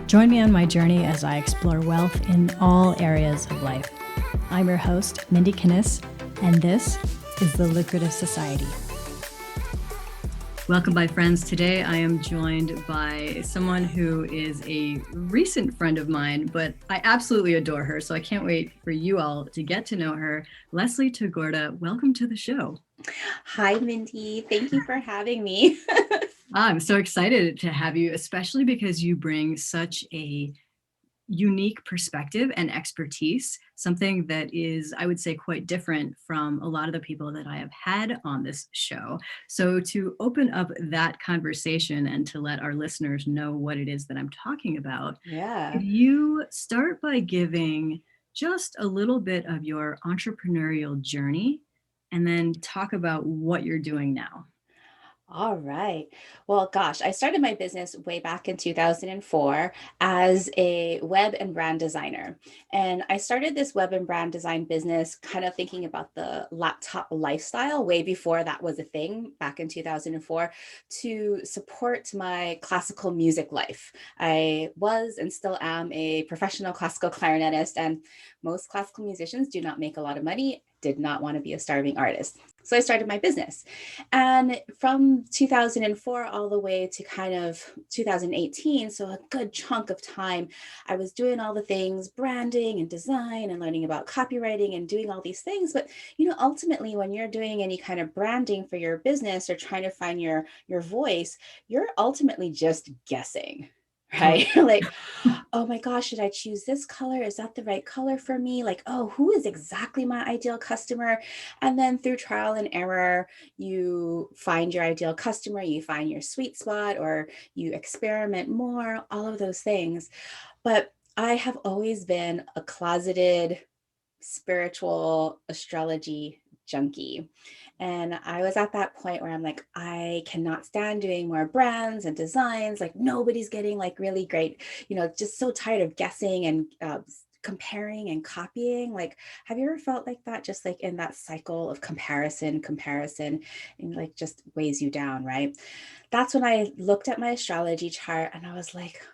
Join me on my journey as I explore wealth in all areas of life. I'm your host, Mindie, and this is the Lucrative Society. Welcome, my friends. Today I am joined by someone who is a recent friend of mine, but I absolutely adore her, so I can't wait for you all to get to know her. Leslie Tagorda, welcome to the show. Hi, Mindie. Thank you for having me. I'm so excited to have you, especially because you bring such a unique perspective and expertise, something that is, I would say, quite different from a lot of the people that I have had on this show. So to open up that conversation and to let our listeners know what it is that I'm talking about, could you start by giving just a little bit of your entrepreneurial journey and then talk about what you're doing now? All right. Well, gosh, I started my business way back in 2004 as a web and brand designer. And I started this web and brand design business kind of thinking about the laptop lifestyle way before that was a thing back in 2004 to support my classical music life. I was and still am a professional classical clarinetist, and most classical musicians do not make a lot of money, did not want to be a starving artist. So I started my business. And from 2004 all the way to kind of 2018, so a good chunk of time, I was doing all the things, branding and design and learning about copywriting and doing all these things. But, ultimately, when you're doing any kind of branding for your business or trying to find your voice, you're ultimately just guessing. Right? Like, oh my gosh, should I choose this color? Is that the right color for me? Like, oh, who is exactly my ideal customer? And then through trial and error, you find your ideal customer, you find your sweet spot, or you experiment more, all of those things. But I have always been a closeted spiritual astrology junkie. And I was at that point where I'm like, I cannot stand doing more brands and designs. Like nobody's getting like really great, just so tired of guessing and comparing and copying. Like, have you ever felt like that? Just like in that cycle of comparison, and like just weighs you down, right? That's when I looked at my astrology chart and I was like,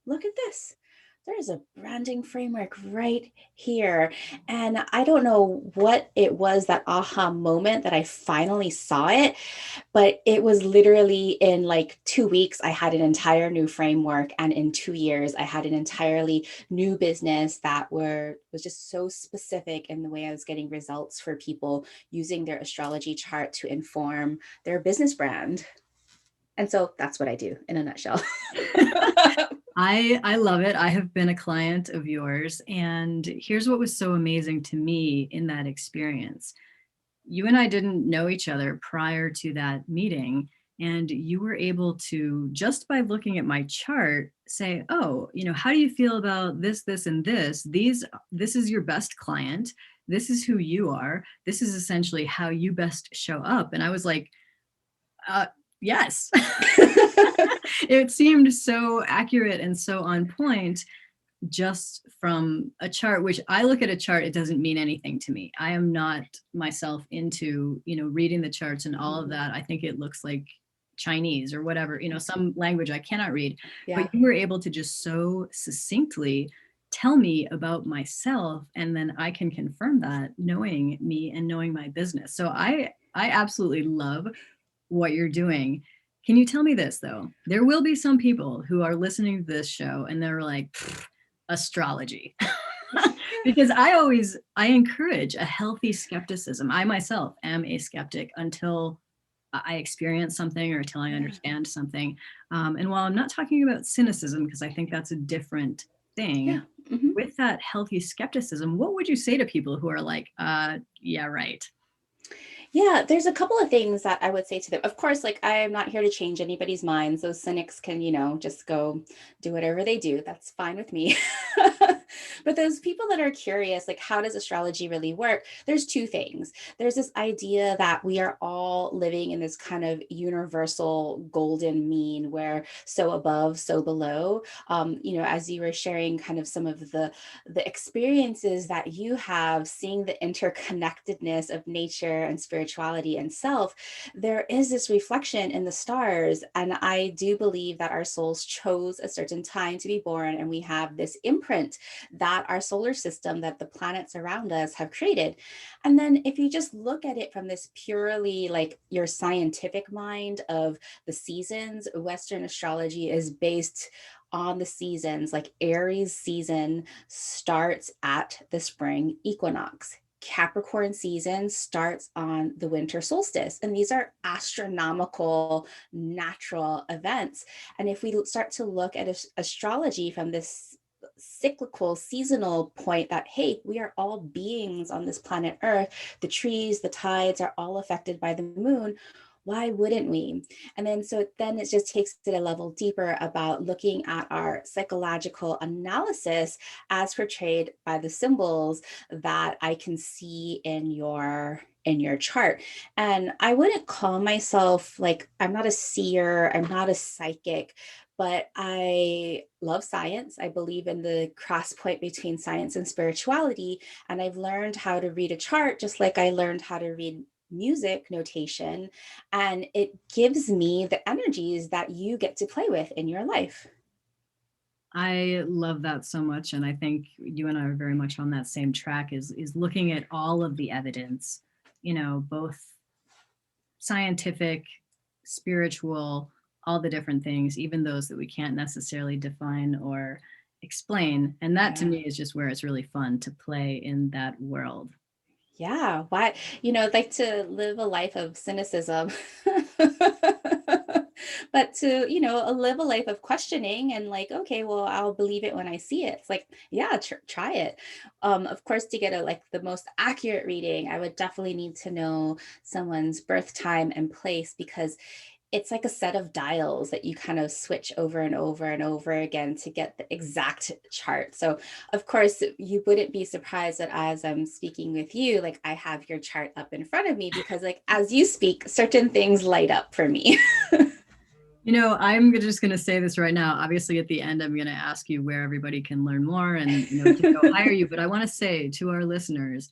look at this. There's a branding framework right here. And I don't know what it was, that aha moment that I finally saw it, but it was literally in like 2 weeks, I had an entire new framework. And in 2 years, I had an entirely new business that was just so specific in the way I was getting results for people using their astrology chart to inform their business brand. And so that's what I do in a nutshell. I love it. I have been a client of yours. And here's what was so amazing to me in that experience. You and I didn't know each other prior to that meeting. And you were able to, just by looking at my chart, say, oh, how do you feel about this, and this? This is your best client. This is who you are. This is essentially how you best show up. And I was like, yes. It seemed so accurate and so on point just from a chart, which I look at a chart, it doesn't mean anything to me. I am not myself into, reading the charts and all of that. I think it looks like Chinese or whatever, some language I cannot read. Yeah. But you were able to just so succinctly tell me about myself, and then I can confirm that knowing me and knowing my business. So I absolutely love what you're doing. Can you tell me this, though? There will be some people who are listening to this show and they're like, astrology. Because I encourage a healthy skepticism. I myself am a skeptic until I experience something or until I understand something. And while I'm not talking about cynicism, because I think that's a different thing, with that healthy skepticism, what would you say to people who are like, yeah, right? Yeah, there's a couple of things that I would say to them. Of course, like I am not here to change anybody's minds. Those cynics can, just go do whatever they do. That's fine with me. But those people that are curious, like, how does astrology really work? There's two things. There's this idea that we are all living in this kind of universal golden mean where so above, so below. As you were sharing kind of some of the experiences that you have, seeing the interconnectedness of nature and spirituality and self, there is this reflection in the stars. And I do believe that our souls chose a certain time to be born, and we have this imprint that our solar system, that the planets around us have created. And then if you just look at it from this purely like your scientific mind of the seasons, Western astrology is based on the seasons. Like Aries season starts at the spring equinox. Capricorn season starts on the winter solstice. And these are astronomical, natural events. And if we start to look at astrology from this cyclical, seasonal point that, hey, we are all beings on this planet Earth, the trees, the tides are all affected by the moon. Why wouldn't we? And then it just takes it a level deeper about looking at our psychological analysis as portrayed by the symbols that I can see in your chart. And I wouldn't call myself like, I'm not a seer, I'm not a psychic, but I love science. I believe in the cross point between science and spirituality. And I've learned how to read a chart, just like I learned how to read music notation, and it gives me the energies that you get to play with in your life. I love that so much. And I think you and I are very much on that same track, is looking at all of the evidence, both scientific, spiritual, all the different things, even those that we can't necessarily define or explain. And that to me is just where it's really fun to play in that world. Yeah. Why, I'd like to live a life of cynicism, but to, live a life of questioning and like, okay, well, I'll believe it when I see it. It's like, yeah, try it. Of course, to get the most accurate reading, I would definitely need to know someone's birth time and place, because it's like a set of dials that you kind of switch over and over and over again to get the exact chart. So of course you wouldn't be surprised that as I'm speaking with you, like I have your chart up in front of me, because like as you speak, certain things light up for me. I'm just going to say this right now. Obviously, at the end, I'm going to ask you where everybody can learn more and to go hire you. But I want to say to our listeners,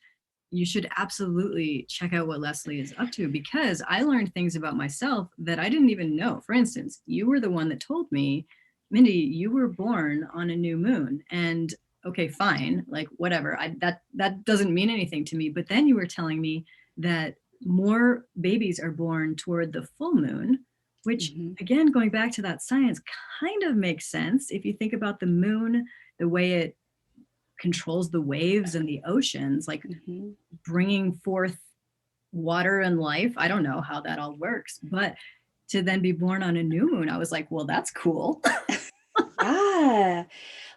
you should absolutely check out what Leslie is up to, because I learned things about myself that I didn't even know. For instance, you were the one that told me, Mindie, you were born on a new moon. And okay, fine, like whatever. That doesn't mean anything to me. But then you were telling me that more babies are born toward the full moon, which again, going back to that science, kind of makes sense. If you think about the moon, the way it controls the waves and the oceans, like bringing forth water and life. I don't know how that all works, but to then be born on a new moon, I was like, well, that's cool. Yeah.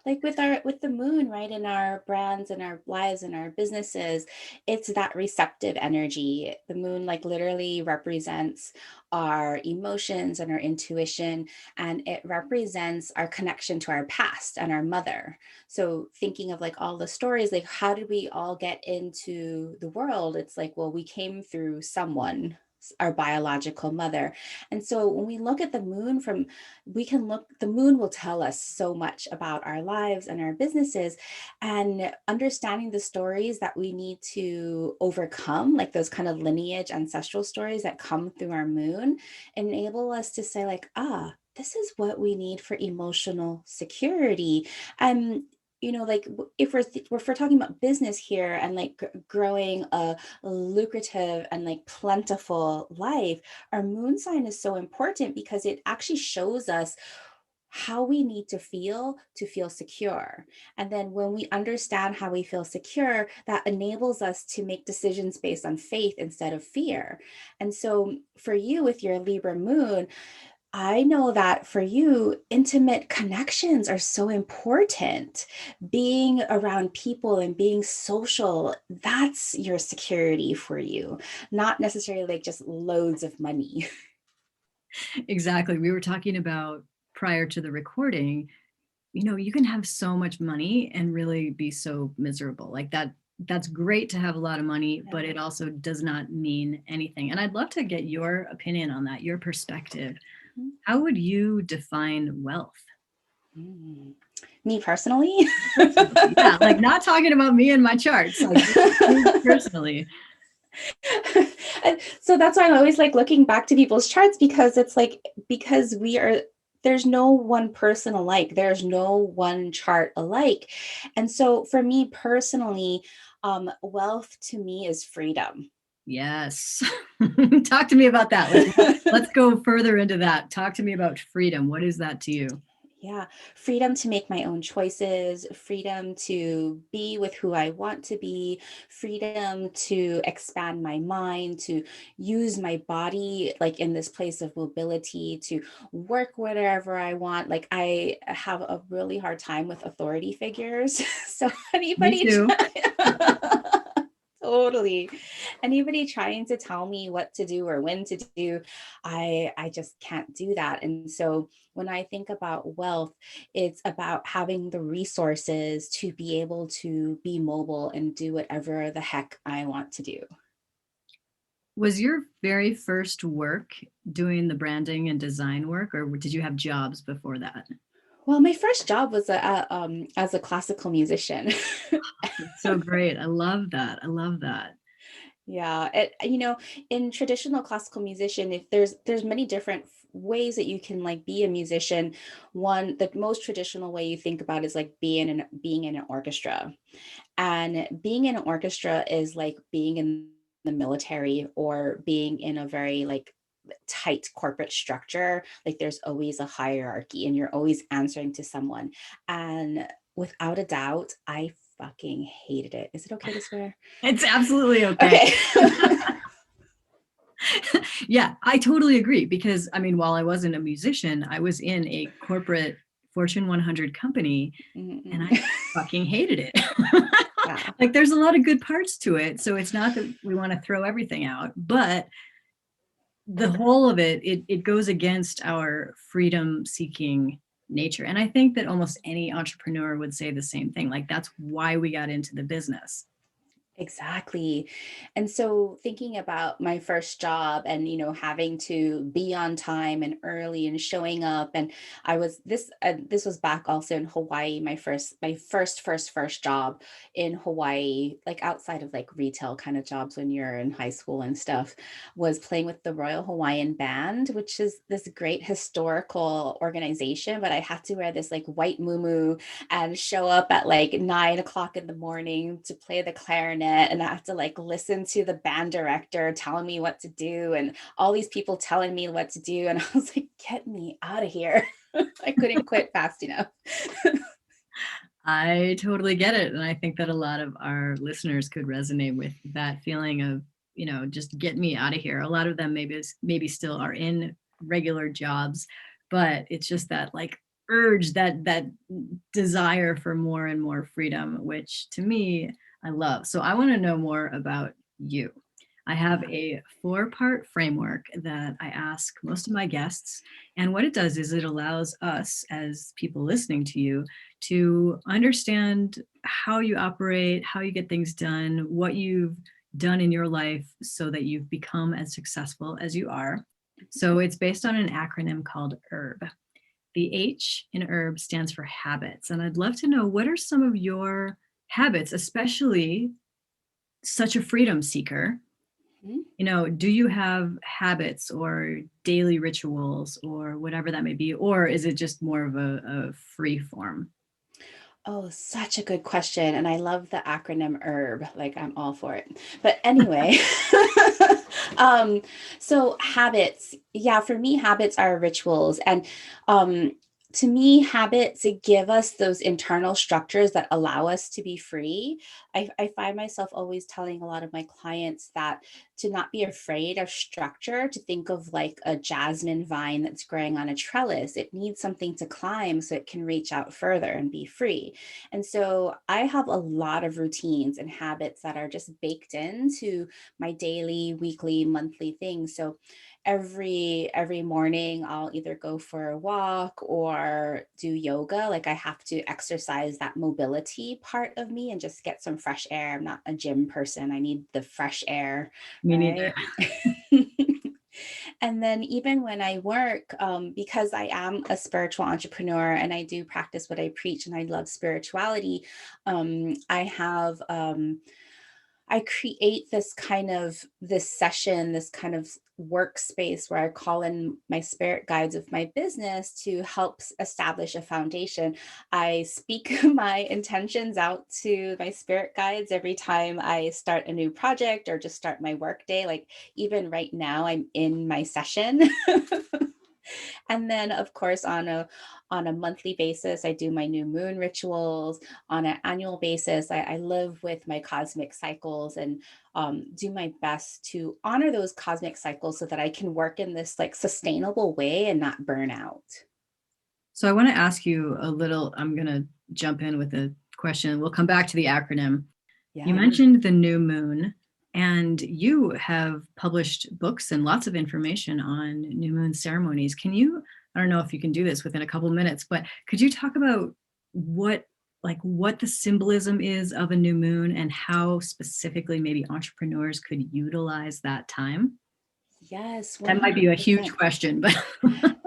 Like with the moon, right, in our brands and our lives and our businesses, it's that receptive energy. The moon like literally represents our emotions and our intuition, and it represents our connection to our past and our mother. So thinking of like all the stories, like how did we all get into the world? It's like, well, we came through someone, our biological mother. And so when we look at the moon the moon will tell us so much about our lives and our businesses, and understanding the stories that we need to overcome, like those kind of lineage ancestral stories that come through our moon, enable us to say like, this is what we need for emotional security. And like if we're talking about business here and like growing a lucrative and like plentiful life, our moon sign is so important because it actually shows us how we need to feel secure. And then when we understand how we feel secure, that enables us to make decisions based on faith instead of fear. And so for you with your Libra moon, I know that for you, intimate connections are so important. Being around people and being social, that's your security for you, not necessarily like just loads of money. Exactly. We were talking about prior to the recording, you can have so much money and really be so miserable. Like that's great to have a lot of money, but it also does not mean anything. And I'd love to get your opinion on that, your perspective. Mhm. How would you define wealth? Mm. Me personally? Personally, yeah, like not talking about me and my charts, like you personally. So that's why I'm always like looking back to people's charts, because it's like, because there's no one person alike. There's no one chart alike. And so for me personally, wealth to me is freedom. Yes. Talk to me about that. Let's go further into that. Talk to me about freedom. What is that to you? Yeah, freedom to make my own choices, freedom to be with who I want to be, freedom to expand my mind, to use my body like in this place of mobility, to work whatever I want. Like I have a really hard time with authority figures. So Me anybody too. totally. Anybody trying to tell me what to do or when to do, I just can't do that. And so when I think about wealth, it's about having the resources to be able to be mobile and do whatever the heck I want to do. Was your very first work doing the branding and design work, or did you have jobs before that? Well, my first job was as a classical musician. That's so great. I love that. I love that. Yeah, in traditional classical musician, if there's many different ways that you can like be a musician. One, the most traditional way you think about is like being in an orchestra. And being in an orchestra is like being in the military or being in a very like tight corporate structure. Like there's always a hierarchy and you're always answering to someone. And without a doubt, I fucking hated it. Is it okay to swear? It's absolutely okay. Okay. Yeah, I totally agree because I mean, while I wasn't a musician, I was in a corporate Fortune 100 company and I Mm-mm. fucking hated it. Yeah. Like there's a lot of good parts to it. So it's not that we want to throw everything out, but the whole of it goes against our freedom seeking nature. And I think that almost any entrepreneur would say the same thing. Like that's why we got into the business. Exactly. And so thinking about my first job and, having to be on time and early and showing up. And this was back also in Hawaii, my first job in Hawaii, like outside of like retail kind of jobs when you're in high school and stuff, was playing with the Royal Hawaiian Band, which is this great historical organization. But I had to wear this like white muumuu and show up at like 9 o'clock in the morning to play the clarinet. And I have to like listen to the band director telling me what to do and all these people telling me what to do. And I was like, get me out of here. I couldn't quit fast enough. I totally get it. And I think that a lot of our listeners could resonate with that feeling of, just get me out of here. A lot of them maybe still are in regular jobs, but it's just that like urge, that desire for more and more freedom, which to me, I love. So I want to know more about you. I have a 4-part framework that I ask most of my guests. And what it does is it allows us as people listening to you to understand how you operate, how you get things done, what you've done in your life so that you've become as successful as you are. So it's based on an acronym called HERB. The H in HERB stands for habits. And I'd love to know, what are some of your habits, especially such a freedom seeker? Mhm. Do you have habits or daily rituals or whatever that may be? Or is it just more of a free form? Oh, such a good question. And I love the acronym HERB. Like I'm all for it. But anyway, um, so habits, yeah, for me, habits are rituals. And um, to me, habits give us those internal structures that allow us to be free. I find myself always telling a lot of my clients that to not be afraid of structure, to think of like a jasmine vine that's growing on a trellis. It needs something to climb so it can reach out further and be free. And so I have a lot of routines and habits that are just baked into my daily, weekly, monthly things. So every morning I'll either go for a walk or do yoga. Like I have to exercise that mobility part of me and just get some fresh air. I'm not a gym person. I need the fresh air, Me neither. right? And then even when I work, because I am a spiritual entrepreneur and I do practice what I preach and I love spirituality, I have I create this session, this kind of workspace where I call in my spirit guides of my business to help establish a foundation. I speak my intentions out to my spirit guides every time I start a new project or just start my work day. Like even right now, I'm in my session. And then of course on a monthly basis, I do my new moon rituals. On an annual basis, I live with my cosmic cycles and do my best to honor those cosmic cycles so that I can work in this like sustainable way and not burn out. So I want to ask you a little, I'm going to jump in with a question. We'll come back to the acronym. You Yeah. mentioned the new moon, and you have published books and lots of information on new moon ceremonies. Can you, I don't know if you can do this within a couple minutes, but could you talk about what what the symbolism is of a new moon and how specifically maybe entrepreneurs could utilize that time? Yes, That might be a huge 100%. question, but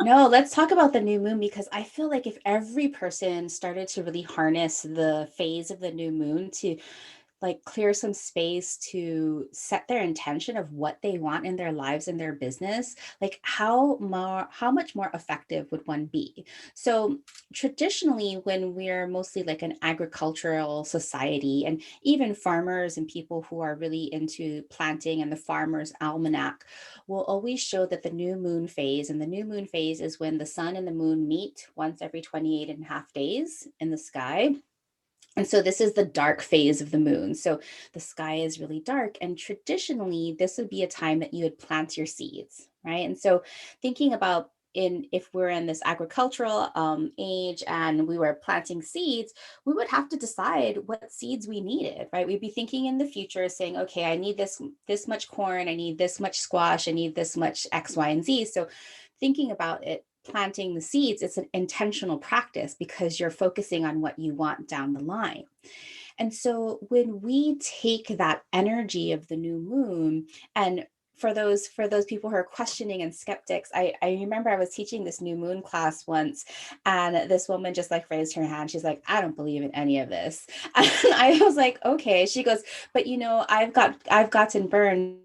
No, let's talk about the new moon because I feel like if every person started to really harness the phase of the new moon to like clear some space to set their intention of what they want in their lives and their business, like how much more effective would one be? So traditionally when we're mostly like an agricultural society and even farmers and people who are really into planting and the farmer's almanac will always show that the new moon phase, and the new moon phase is when the sun and the moon meet once every 28 and a half days in the sky. And so this is the dark phase of the moon. So the sky is really dark. And traditionally, this would be a time that you would plant your seeds, right? And so thinking about in if we're in this agricultural age and we were planting seeds, we would have to decide what seeds we needed, right? We'd be thinking in the future saying, okay, I need this much corn, I need this much squash, I need this much X, Y, and Z. So thinking about it, planting the seeds, it's an intentional practice because you're focusing on what you want down the line. And so when we take that energy of the new moon and for those people who are questioning and skeptics, I remember I was teaching this new moon class once and this woman just like raised her hand. She's like, I don't believe in any of this. And I was like, okay. She goes, but you know, I've gotten burned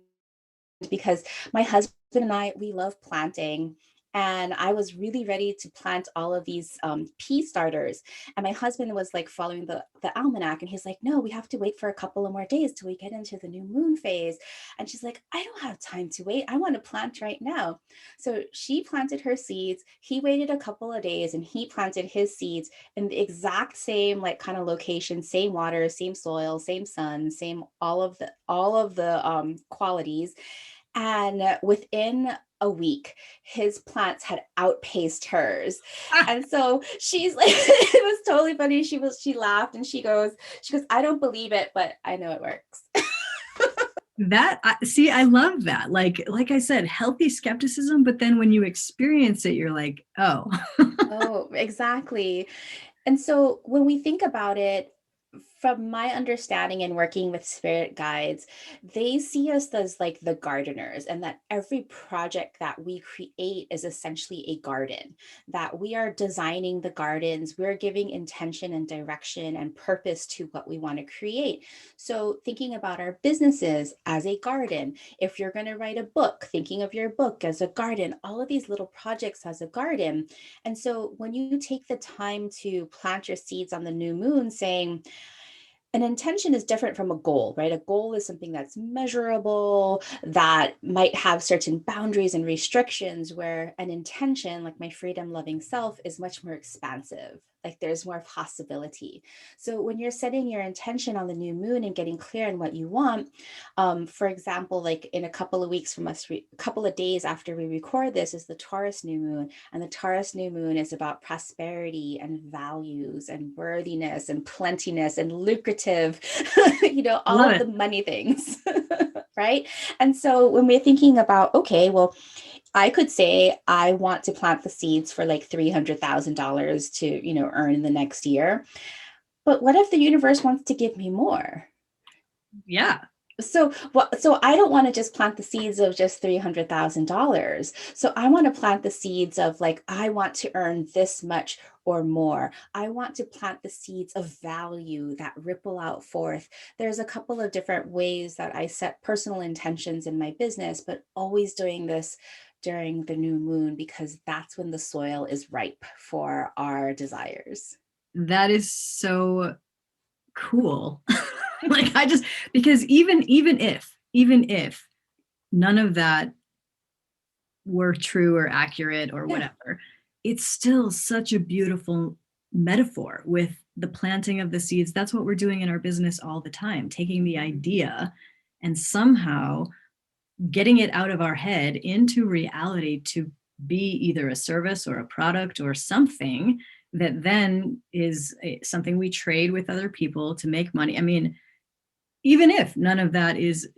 because my husband and I, we love planting. And I was really ready to plant all of these pea starters. And my husband was like following the almanac. And he's like, no, we have to wait for a couple of more days till we get into the new moon phase. And she's like, I don't have time to wait. I want to plant right now. So she planted her seeds. He waited a couple of days and he planted his seeds in the exact same like kind of location, same water, same soil, same sun, same all of the qualities. And within a week, his plants had outpaced hers. And so she's like, it was totally funny. She laughed and she goes, I don't believe it, but I know it works. see, I love that. Like I said, healthy skepticism, but then when you experience it, you're like, oh. Oh, exactly. And so when we think about it, from my understanding and working with spirit guides, they see us as like the gardeners, and that every project that we create is essentially a garden, that we are designing the gardens, we're giving intention and direction and purpose to what we want to create. So, thinking about our businesses as a garden, if you're going to write a book, thinking of your book as a garden, all of these little projects as a garden. And so, when you take the time to plant your seeds on the new moon, saying, an intention is different from a goal, right? A goal is something that's measurable, that might have certain boundaries and restrictions, where an intention, like my freedom loving self, is much more expansive. Like there's more possibility. So when you're setting your intention on the new moon and getting clear on what you want, for example, like in a couple of weeks from us, a couple of days after we record this is the Taurus new moon. And the Taurus new moon is about prosperity and values and worthiness and plentiness and lucrative, all Love of it. the money things. Right. And so when we're thinking about, okay, well, I could say I want to plant the seeds for like $300,000 to, earn in the next year. But what if the universe wants to give me more? Yeah. So I don't want to just plant the seeds of just $300,000. So I want to plant the seeds of like, I want to earn this much or more. I want to plant the seeds of value that ripple out forth. There's a couple of different ways that I set personal intentions in my business, but always doing this during the new moon because that's when the soil is ripe for our desires. That is so cool. Like because even if none of that were true or accurate or Yeah. whatever, it's still such a beautiful metaphor with the planting of the seeds. That's what we're doing in our business all the time, taking the idea and somehow getting it out of our head into reality to be either a service or a product or something that then is something we trade with other people to make money. I mean, even if none of that is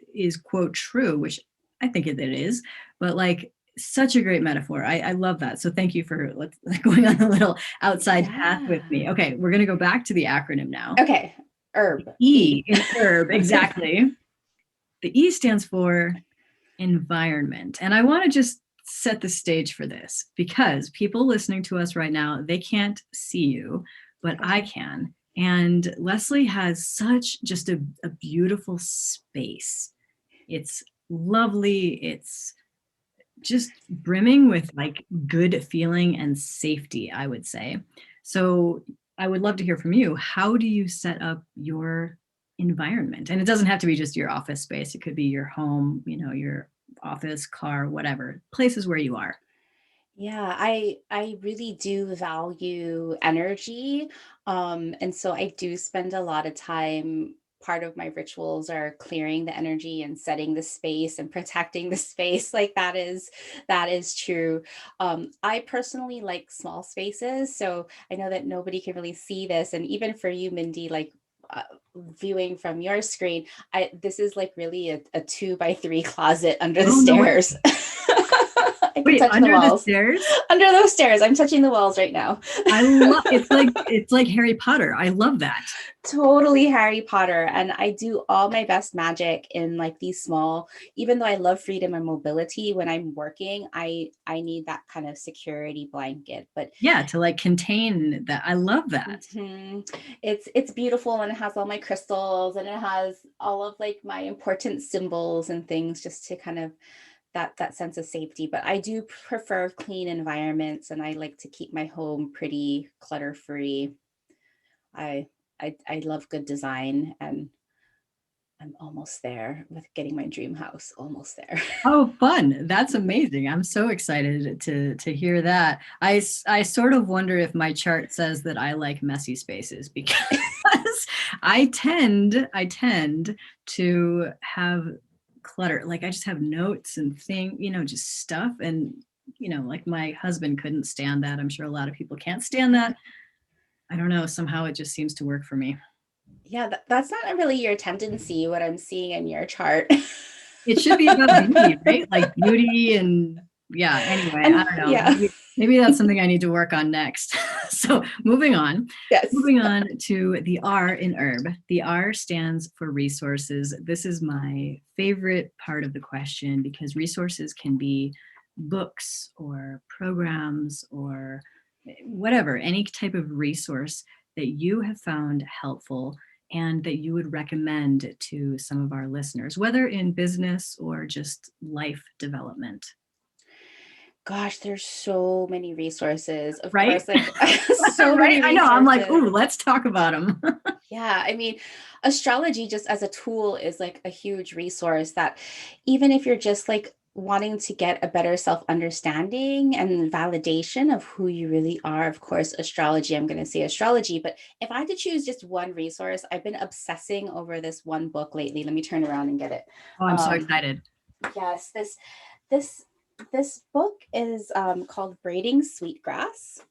quote true, which I think it is, but like such a great metaphor. I love that. So thank you for going on a little outside path with Yeah. me. Okay, we're going to go back to the acronym now. Okay. Herb. E in herb, exactly. The E stands for environment. And I want to just set the stage for this because people listening to us right now, they can't see you, but I can. And Leslie has such just a beautiful space. It's lovely. It's just brimming with like good feeling and safety, I would say. So I would love to hear from you. How do you set up your environment? And it doesn't have to be just your office space. It could be your home, your office, car, whatever, places where you are. Yeah, I really do value energy. And so I do spend a lot of time. Part of my rituals are clearing the energy and setting the space and protecting the space. Like that is true. I personally like small spaces. So I know that nobody can really see this. And even for you, Mindy, like uh, viewing from your screen, this is like really a 2 by 3 closet under the Oh, no way. stairs. I can Wait, touch the under the walls. stairs? Under those stairs. I'm touching the walls right now. I love it's like Harry Potter. I love that. Totally Harry Potter. And I do all my best magic in like these small, even though I love freedom and mobility, when I'm working, I need that kind of security blanket. But Yeah, to like contain that. I love that. it's beautiful and it has all my crystals and it has all of like my important symbols and things just to kind of that sense of safety. But I do prefer clean environments and I like to keep my home pretty clutter free. I I love good design and I'm almost there with getting my dream house. Almost there. Oh, fun. That's amazing. I'm so excited to hear that. I sort of wonder if my chart says that I like messy spaces because I tend to have clutter. Like I just have notes and just stuff and like my husband couldn't stand that. I'm sure a lot of people can't stand that. I don't know, somehow it just seems to work for me. Yeah, that's not really your tendency, what I'm seeing in your chart. It should be about beauty, right? Like beauty and yeah, anyway, I And don't know. yeah, Maybe that's something I need to work on next. So moving on. yes. Moving on to the R in herb. The R stands for resources. This is my favorite part of the question because resources can be books or programs or whatever, any type of resource that you have found helpful and that you would recommend to some of our listeners, whether in business or just life development. Gosh, there's so many resources. Of Right? course, like so Right? many I know. I'm like, resources. ooh, let's talk about them. Yeah, I mean, astrology just as a tool is like a huge resource that even if you're just like wanting to get a better self understanding and validation of who you really are, of course, astrology, I'm going to say astrology. But if I had to choose just one resource, I've been obsessing over this one book lately. Let me turn around and get it. Oh, I'm so Um, excited. yes, this, this book is called Braiding Sweetgrass.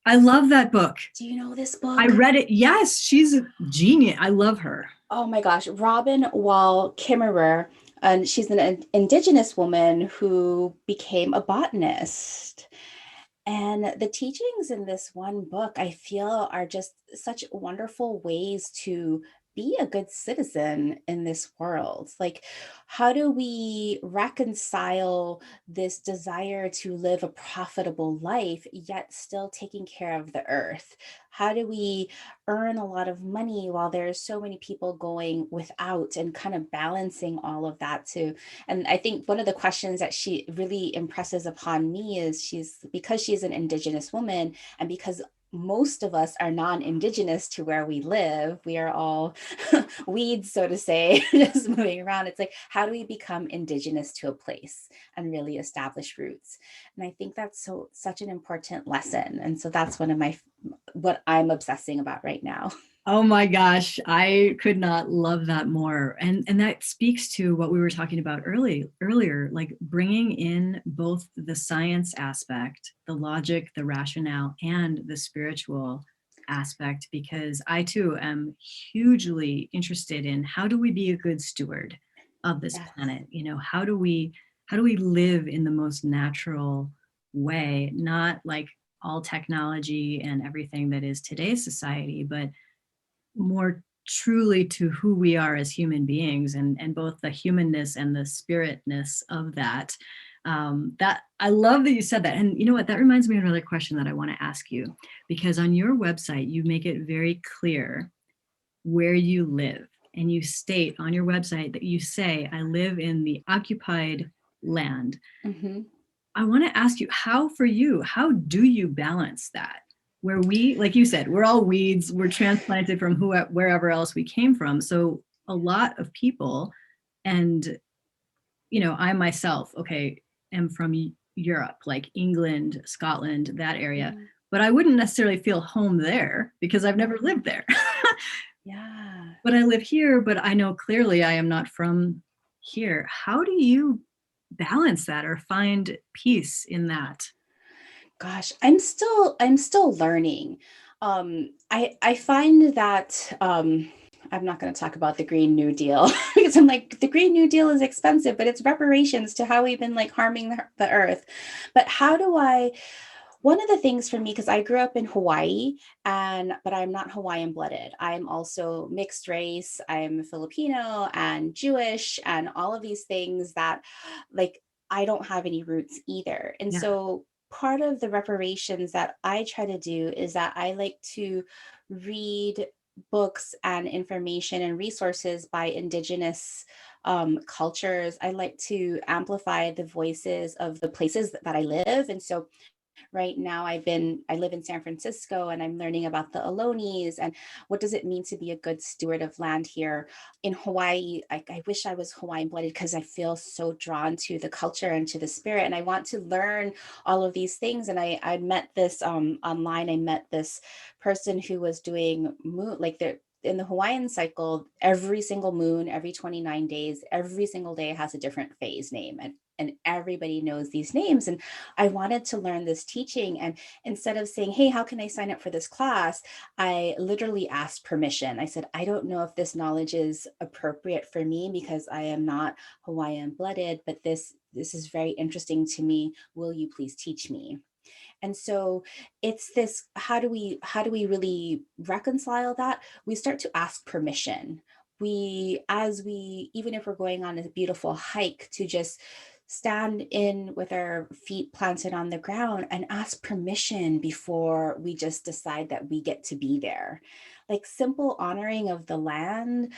I love that book. Do you know this I book? read it. Yes, she's a genius. I love her. Oh my gosh, Robin Wall Kimmerer. And she's an indigenous woman who became a botanist. And the teachings in this one book, I feel, are just such wonderful ways to be a good citizen in this world. Like, how do we reconcile this desire to live a profitable life, yet still taking care of the earth? How do we earn a lot of money while there's so many people going without, and kind of balancing all of that too? And I think one of the questions that she really impresses upon me is because she's an indigenous woman, and because most of us are non-indigenous to where we live, we are all weeds, so to say, just moving around. It's like, how do we become indigenous to a place and really establish roots? And I think that's such an important lesson. And so that's one of what I'm obsessing about right now. Oh my gosh, I could not love that more. And that speaks to what we were talking about earlier, like bringing in both the science aspect, the logic, the rationale, and the spiritual aspect, because I too am hugely interested in how do we be a good steward of this Yes. planet? You know, how do we live in the most natural way, not like all technology and everything that is today's society, but more truly to who we are as human beings, and both the humanness and the spiritness of that. That I love that you said that. And you know what, that reminds me of another question that I want to ask you, because on your website you make it very clear where you live, and you state on your website that you say, I live in the occupied land. Mm-hmm. I want to ask you, how do you balance that? Where we, like you said, we're all weeds, we're transplanted from wherever else we came from. So a lot of people, and, I myself, okay, am from Europe, like England, Scotland, that area, Mm-hmm. but I wouldn't necessarily feel home there because I've never lived there. Yeah. But I live here, but I know clearly I am not from here. How do you balance that or find peace in that? Gosh, I'm still learning. I find that I'm not going to talk about the Green New Deal because I'm like, the Green New Deal is expensive, but it's reparations to how we've been like harming the earth. But how do I one of the things for me, because I grew up in Hawaii, but I'm not Hawaiian blooded. I'm also mixed race. I'm Filipino and Jewish and all of these things that, like, I don't have any roots either. And Yeah. so part of the reparations that I try to do is that I like to read books and information and resources by indigenous cultures. I like to amplify the voices of the places that I live. And so right now I live in San Francisco, and I'm learning about the Ohlones and what does it mean to be a good steward of land here. In Hawaii, I wish I was Hawaiian blooded because I feel so drawn to the culture and to the spirit, and I want to learn all of these things. And I met this online. I met this person who was doing moon, like in the Hawaiian cycle, every single moon, every 29 days, every single day has a different phase name. And everybody knows these names. And I wanted to learn this teaching. And instead of saying, hey, how can I sign up for this class? I literally asked permission. I said, I don't know if this knowledge is appropriate for me because I am not Hawaiian blooded, but this is very interesting to me. Will you please teach me? And so it's this, how do we really reconcile that? We start to ask permission. Even if we're going on a beautiful hike, to just stand in with our feet planted on the ground and ask permission before we just decide that we get to be there. Like simple honoring of the land,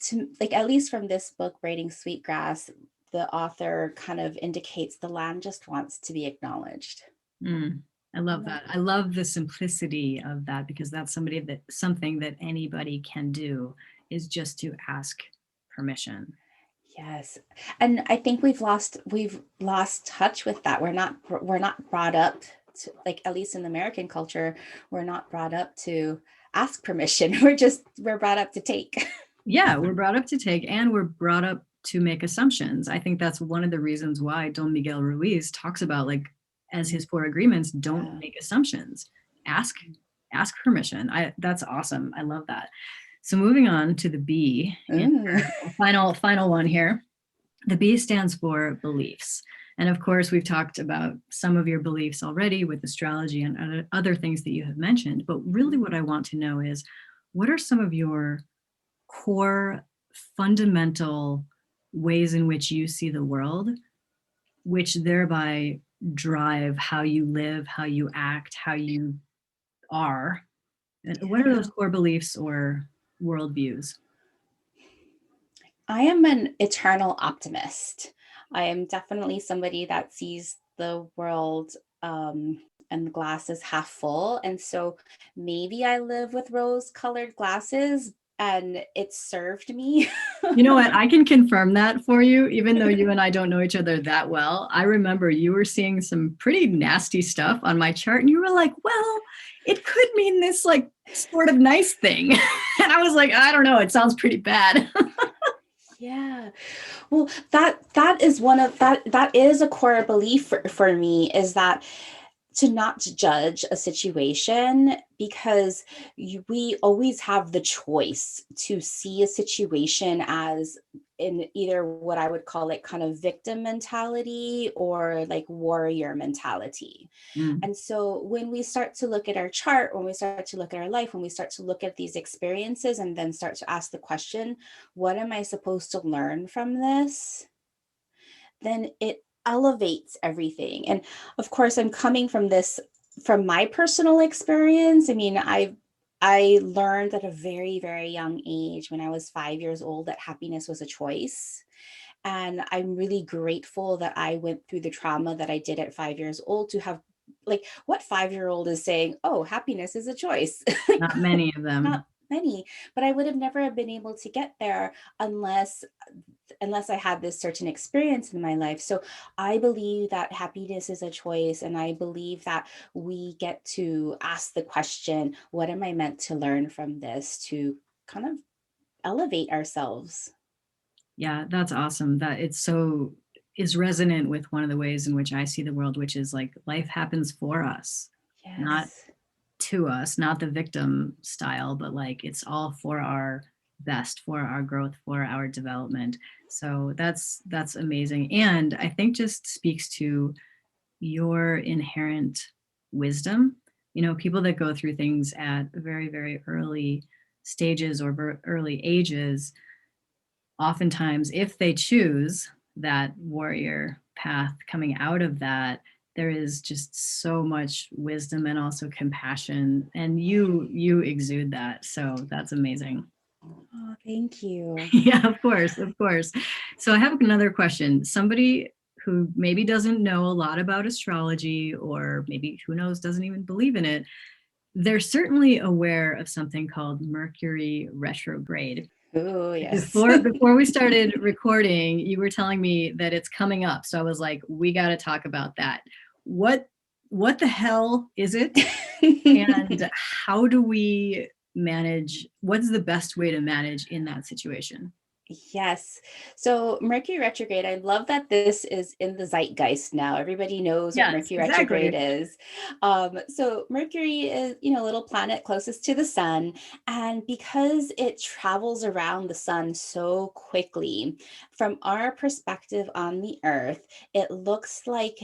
to like, at least from this book, Braiding Sweetgrass, the author kind of indicates the land just wants to be acknowledged. Mm, I love that. I love the simplicity of that, because that's something that anybody can do, is just to ask permission. Yes. And I think we've lost touch with that. We're not brought up to, like, at least in the American culture, we're not brought up to ask permission. We're brought up to take. Yeah, we're brought up to take, and we're brought up to make assumptions. I think that's one of the reasons why Don Miguel Ruiz talks about, like, as his 4 agreements, don't Yeah. make assumptions. Ask ask permission. That's awesome. I love that. So moving on to the B, in Mm. our final one here. The B stands for beliefs. And of course, we've talked about some of your beliefs already with astrology and other things that you have mentioned. But really, what I want to know is, what are some of your core fundamental ways in which you see the world, which thereby drive how you live, how you act, how you are? And what are those core beliefs or worldviews? I am an eternal optimist. I am definitely somebody that sees the world and the glass is half full. And so maybe I live with rose colored glasses and it served me. You know what? I can confirm that for you, even though you and I don't know each other that well. I remember you were seeing some pretty nasty stuff on my chart, and you were like, well, it could mean this like sort of nice thing. And I was like, I don't know, it sounds pretty bad. Yeah. Well, that is one of that is a core belief for me, is that to not judge a situation, because we always have the choice to see a situation as in either what I would call like kind of victim mentality or like warrior mentality. Mm, And so when we start to look at our chart, when we start to look at our life, when we start to look at these experiences and then start to ask the question, what am I supposed to learn from this? Then it elevates everything. And of course, I'm coming from this from my personal experience. I mean, I learned at a very, very young age, when I was 5 years old, that happiness was a choice. And I'm really grateful that I went through the trauma that I did at 5 years old to have, like, what 5-year-old is saying, oh, happiness is a choice? not many of them. Not many, but I would have never been able to get there unless I had this certain experience in my life. So I believe that happiness is a choice. And I believe that we get to ask the question, what am I meant to learn from this, to kind of elevate ourselves? Yeah, that's awesome. That it's so is resonant with one of the ways in which I see the world, which is like life happens for us, not Yes. to us, not the victim style, but like it's all for our best, for our growth, for our development. So that's amazing. And I think just speaks to your inherent wisdom. You know, people that go through things at very, very early stages or early ages, oftentimes, if they choose that warrior path coming out of that, there is just so much wisdom and also compassion, and you exude that, so that's amazing. Oh, thank you. Yeah, of course, of course. So I have another question. Somebody who maybe doesn't know a lot about astrology, or maybe who knows, doesn't even believe in it, they're certainly aware of something called Mercury retrograde. Oh, yes. Before we started recording, you were telling me that it's coming up. So I was like, we got to talk about that. What what the hell is it? And how do we manage? What's the best way to manage in that situation? Yes. So Mercury retrograde, I love that this is in the zeitgeist now. Everybody knows what Yes, Mercury retrograde exactly. is. So Mercury is, a little planet closest to the sun. And because it travels around the sun so quickly, from our perspective on the earth, it looks like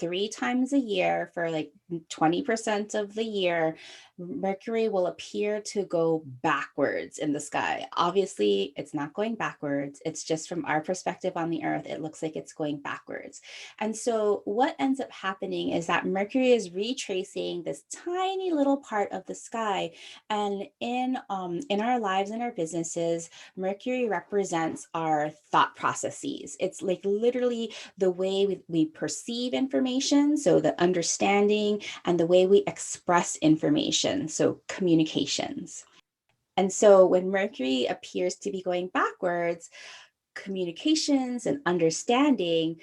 3 times a year for like 20% of the year, Mercury will appear to go backwards in the sky. Obviously, it's not going backwards. It's just from our perspective on the earth, it looks like it's going backwards. And so what ends up happening is that Mercury is retracing this tiny little part of the sky. And in our lives and our businesses, Mercury represents our thought processes. It's like literally the way we perceive information, so the understanding, and the way we express information, so communications. And so when Mercury appears to be going backwards, communications and understanding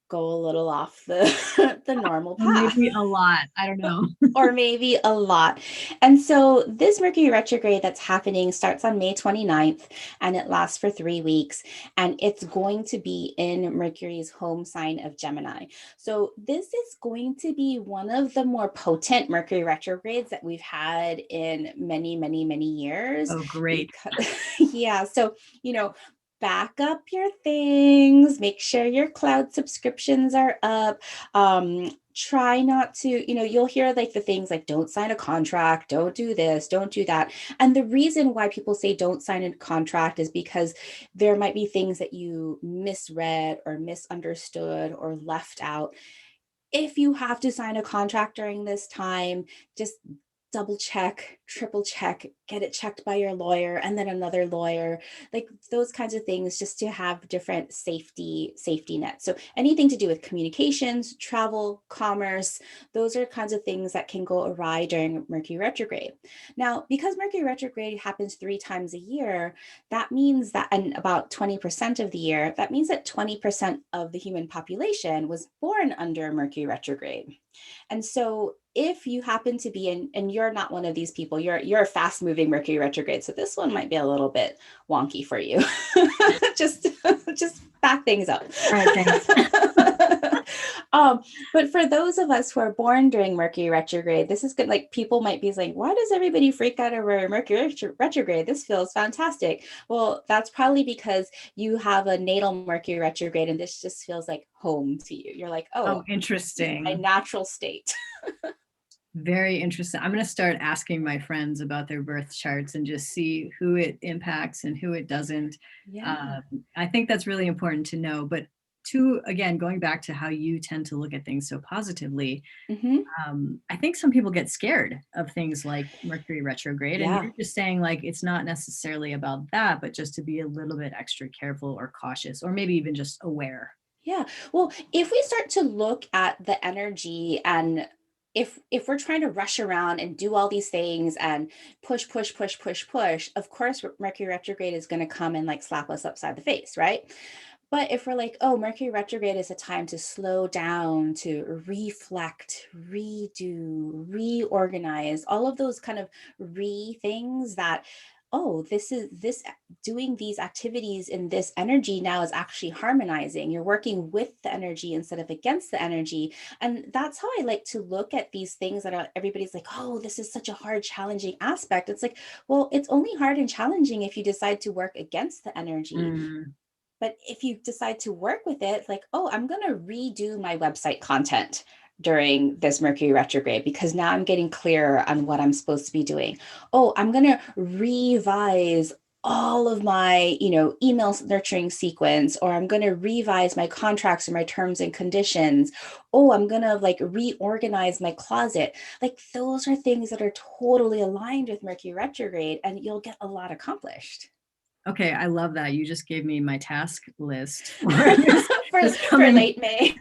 go a little off the the normal Or path. maybe a lot. I don't know. Or maybe a lot. And so this Mercury retrograde that's happening starts on May 29th and it lasts for 3 weeks. And it's going to be in Mercury's home sign of Gemini. So this is going to be one of the more potent Mercury retrogrades that we've had in many, many, many years. Oh, great. Because, yeah. So, back up your things, make sure your cloud subscriptions are up. Try not to, you'll hear like the things like don't sign a contract, don't do this, don't do that. And the reason why people say don't sign a contract is because there might be things that you misread or misunderstood or left out. If you have to sign a contract during this time, just double check, triple check, get it checked by your lawyer and then another lawyer, like those kinds of things, just to have different safety nets. So anything to do with communications, travel, commerce, those are kinds of things that can go awry during Mercury retrograde. Now, because Mercury retrograde happens 3 times a year, that means that, and about 20% of the year, that means that 20% of the human population was born under Mercury retrograde. And so if you happen to be in, and you're not one of these people, you're a fast moving Mercury retrograde. So this one might be a little bit wonky for you. just back things up. All right, thanks. But for those of us who are born during Mercury retrograde, this is good. Like people might be saying, why does everybody freak out over Mercury retrograde? This feels fantastic. Well, that's probably because you have a natal Mercury retrograde and this just feels like home to you. You're like, oh, interesting. My natural state. Very interesting. I'm going to start asking my friends about their birth charts and just see who it impacts and who it doesn't. Yeah. I think that's really important to know. But again, going back to how you tend to look at things so positively, I think some people get scared of things like Mercury retrograde. Yeah. And you're just saying like, it's not necessarily about that, but just to be a little bit extra careful or cautious, or maybe even just aware. Yeah. Well, if we start to look at the energy and if we're trying to rush around and do all these things and push, of course, Mercury retrograde is going to come and like slap us upside the face, right? But if we're like, oh, Mercury retrograde is a time to slow down, to reflect, redo, reorganize, all of those kind of things that, oh, this doing these activities in this energy now is actually harmonizing. You're working with the energy instead of against the energy. And that's how I like to look at these things that are, everybody's like, oh, this is such a hard, challenging aspect. It's like, well, it's only hard and challenging if you decide to work against the energy. But if you decide to work with it, like, oh, I'm going to redo my website content during this Mercury retrograde because now I'm getting clearer on what I'm supposed to be doing. Oh, I'm going to revise all of my, email nurturing sequence, or I'm going to revise my contracts or my terms and conditions. Oh, I'm going to like reorganize my closet. Like those are things that are totally aligned with Mercury retrograde and you'll get a lot accomplished. Okay, I love that. You just gave me my task list for late May.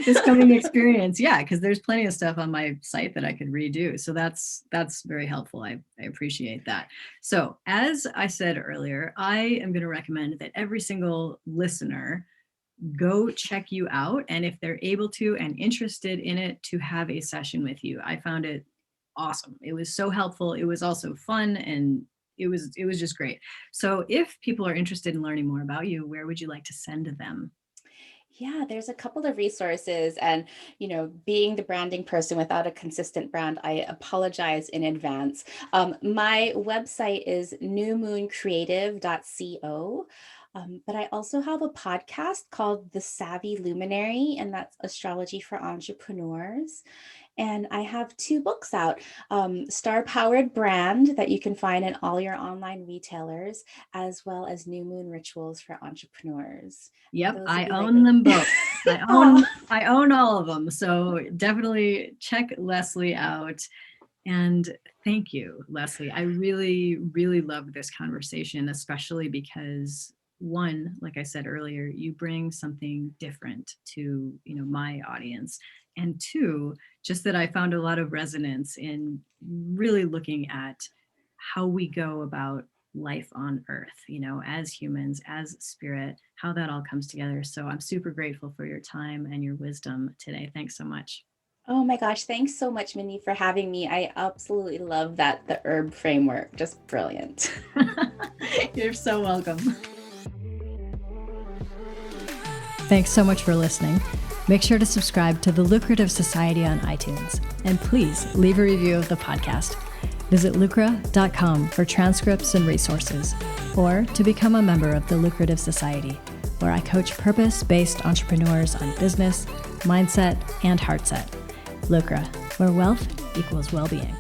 This coming experience. Yeah, because there's plenty of stuff on my site that I could redo. So that's very helpful. I appreciate that. So as I said earlier, I am going to recommend that every single listener go check you out. And if they're able to and interested in it, to have a session with you. I found it awesome. It was so helpful. It was also fun and it was just great. So if people are interested in learning more about you, where would you like to send them? Yeah, there's a couple of resources and, being the branding person without a consistent brand, I apologize in advance. My website is newmooncreative.co. But I also have a podcast called The Savvy Luminary, and that's astrology for entrepreneurs. And I have 2 books out, Star Powered Brand that you can find in all your online retailers, as well as New Moon Rituals for Entrepreneurs. Yep, I own them both. I own all of them. So definitely check Leslie out. And thank you, Leslie. I really, really loved this conversation, especially because one, like I said earlier, you bring something different to, my audience. And 2, just that I found a lot of resonance in really looking at how we go about life on Earth, as humans, as spirit, how that all comes together. So I'm super grateful for your time and your wisdom today. Thanks so much. Oh my gosh, thanks so much, Mindie, for having me. I absolutely love the herb framework. Just brilliant. You're so welcome. Thanks so much for listening. Make sure to subscribe to the Lucrative Society on iTunes, and please leave a review of the podcast. Visit lucra.com for transcripts and resources, or to become a member of the Lucrative Society, where I coach purpose-based entrepreneurs on business, mindset, and heart set. Lucra, where wealth equals well-being.